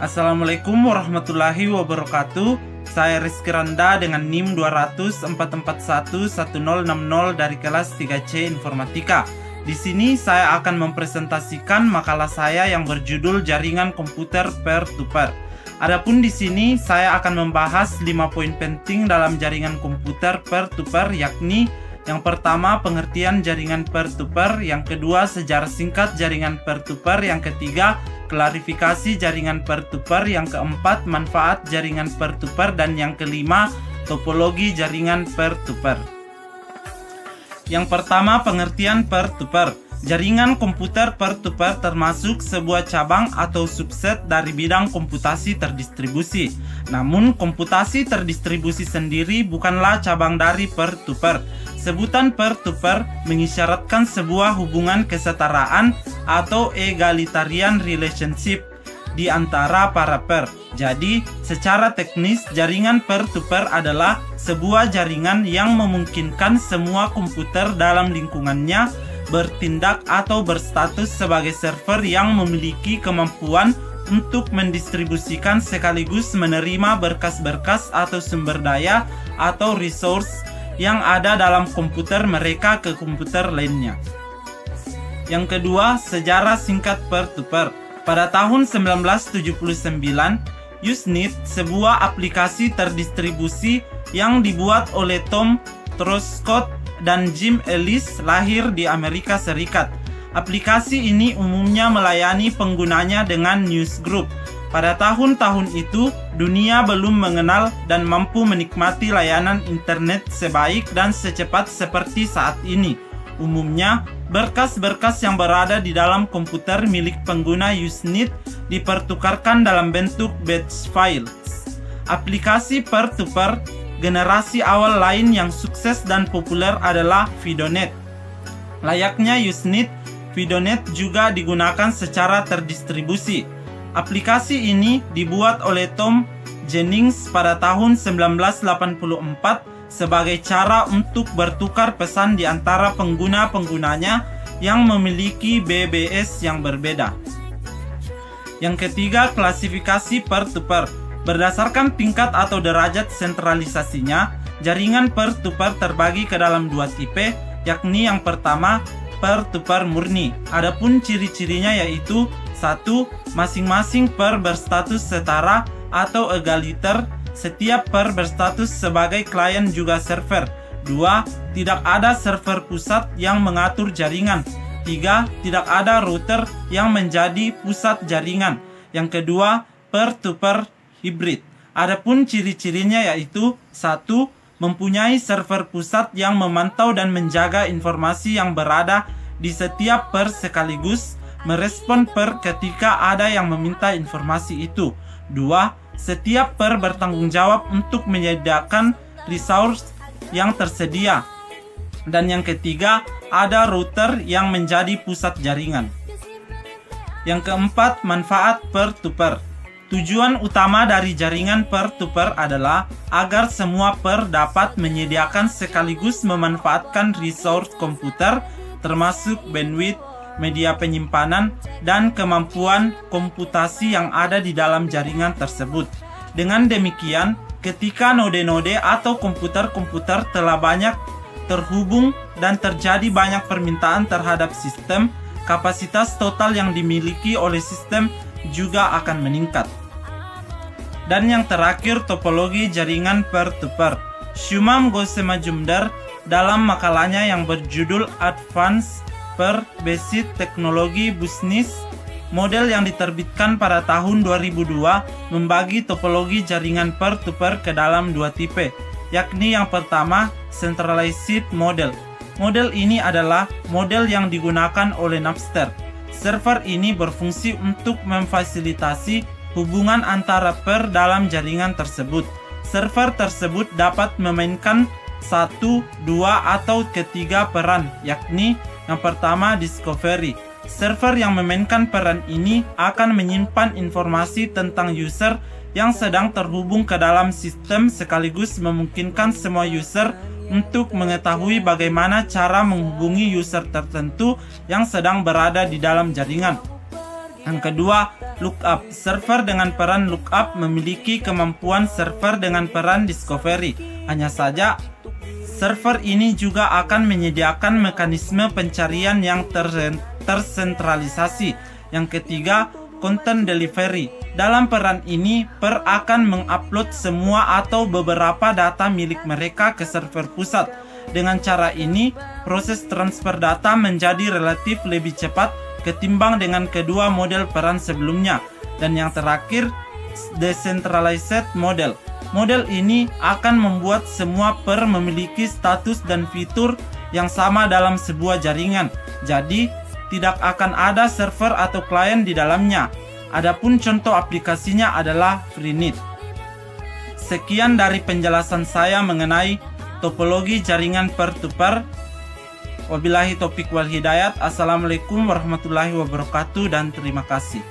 Assalamualaikum warahmatullahi wabarakatuh. Saya Rizky Randa dengan NIM 20044111060 dari kelas 3C Informatika. Di sini saya akan mempresentasikan makalah saya yang berjudul Jaringan Komputer Peer-to-Peer. Adapun di sini saya akan membahas 5 poin penting dalam jaringan komputer peer-to-peer, yakni yang pertama, pengertian jaringan peer-to-peer. Yang kedua, sejarah singkat jaringan peer-to-peer. Yang ketiga, klarifikasi jaringan peer-to-peer. Yang keempat, manfaat jaringan peer-to-peer. Dan yang kelima, topologi jaringan peer-to-peer. Yang pertama, pengertian peer-to-peer. Jaringan komputer peer-to-peer termasuk sebuah cabang atau subset dari bidang komputasi terdistribusi. Namun, komputasi terdistribusi sendiri bukanlah cabang dari peer-to-peer. Sebutan peer-to-peer mengisyaratkan sebuah hubungan kesetaraan atau egalitarian relationship di antara para peer. Jadi, secara teknis, jaringan peer-to-peer adalah sebuah jaringan yang memungkinkan semua komputer dalam lingkungannya bertindak atau berstatus sebagai server yang memiliki kemampuan untuk mendistribusikan sekaligus menerima berkas-berkas atau sumber daya atau resource yang ada dalam komputer mereka ke komputer lainnya. Yang kedua, sejarah singkat peer-to-peer. Pada tahun 1979, Usenet, sebuah aplikasi terdistribusi yang dibuat oleh Tom Truscott dan Jim Ellis, lahir di Amerika Serikat. Aplikasi ini umumnya melayani penggunanya dengan newsgroup. Pada tahun-tahun itu, dunia belum mengenal dan mampu menikmati layanan internet sebaik dan secepat seperti saat ini. Umumnya, berkas-berkas yang berada di dalam komputer milik pengguna Usenet dipertukarkan dalam bentuk batch files. Aplikasi peer-to-peer generasi awal lain yang sukses dan populer adalah Fidonet. Layaknya Usenet, Fidonet juga digunakan secara terdistribusi. Aplikasi ini dibuat oleh Tom Jennings pada tahun 1984 sebagai cara untuk bertukar pesan di antara pengguna-penggunanya yang memiliki BBS yang berbeda. Yang ketiga, klasifikasi peer-to-peer. Berdasarkan tingkat atau derajat sentralisasinya, jaringan peer-to-peer terbagi ke dalam dua tipe, yakni yang pertama, peer-to-peer murni. Adapun ciri-cirinya yaitu 1. Masing-masing peer berstatus setara atau egaliter. Setiap peer berstatus sebagai klien juga server. 2. Tidak ada server pusat yang mengatur jaringan. 3. Tidak ada router yang menjadi pusat jaringan. Yang kedua, peer-to-peer hybrid. Adapun ciri-cirinya yaitu 1. Mempunyai server pusat yang memantau dan menjaga informasi yang berada di setiap peer sekaligus merespon peer ketika ada yang meminta informasi itu. 2. Setiap peer bertanggung jawab untuk menyediakan resource yang tersedia. Dan yang ketiga, ada router yang menjadi pusat jaringan. Yang keempat, manfaat peer-to-peer. Tujuan utama dari jaringan peer-to-peer adalah agar semua peer dapat menyediakan sekaligus memanfaatkan resource komputer, termasuk bandwidth, media penyimpanan, dan kemampuan komputasi yang ada di dalam jaringan tersebut. Dengan demikian, ketika node-node atau komputer-komputer telah banyak terhubung dan terjadi banyak permintaan terhadap sistem, kapasitas total yang dimiliki oleh sistem juga akan meningkat. Dan yang terakhir, topologi jaringan peer-to-peer. Shumam Gossemajumder dalam makalahnya yang berjudul Advanced Peer-Based Technology Business, model yang diterbitkan pada tahun 2002, membagi topologi jaringan peer-to-peer ke dalam dua tipe, yakni yang pertama, centralized model. Model ini adalah model yang digunakan oleh Napster. Server ini berfungsi untuk memfasilitasi hubungan antara peer dalam jaringan tersebut. Server tersebut dapat memainkan 1, 2, atau ketiga peran, yakni yang pertama, discovery. Server yang memainkan peran ini akan menyimpan informasi tentang user yang sedang terhubung ke dalam sistem sekaligus memungkinkan semua user untuk mengetahui bagaimana cara menghubungi user tertentu yang sedang berada di dalam jaringan. Yang kedua, lookup. Server dengan peran lookup memiliki kemampuan server dengan peran discovery. Hanya saja, server ini juga akan menyediakan mekanisme pencarian yang tersentralisasi. Yang ketiga, content delivery. Dalam peran ini, Per akan mengupload semua atau beberapa data milik mereka ke server pusat. Dengan cara ini, proses transfer data menjadi relatif lebih cepat ketimbang dengan kedua model peran sebelumnya. Dan yang terakhir, decentralized model. Model ini akan membuat semua Per memiliki status dan fitur yang sama dalam sebuah jaringan. Jadi, tidak akan ada server atau klien di dalamnya. Adapun contoh aplikasinya adalah Freenet. Sekian dari penjelasan saya mengenai topologi jaringan peer-to-peer. Wabillahi taufiq wal hidayat. Assalamualaikum warahmatullahi wabarakatuh dan terima kasih.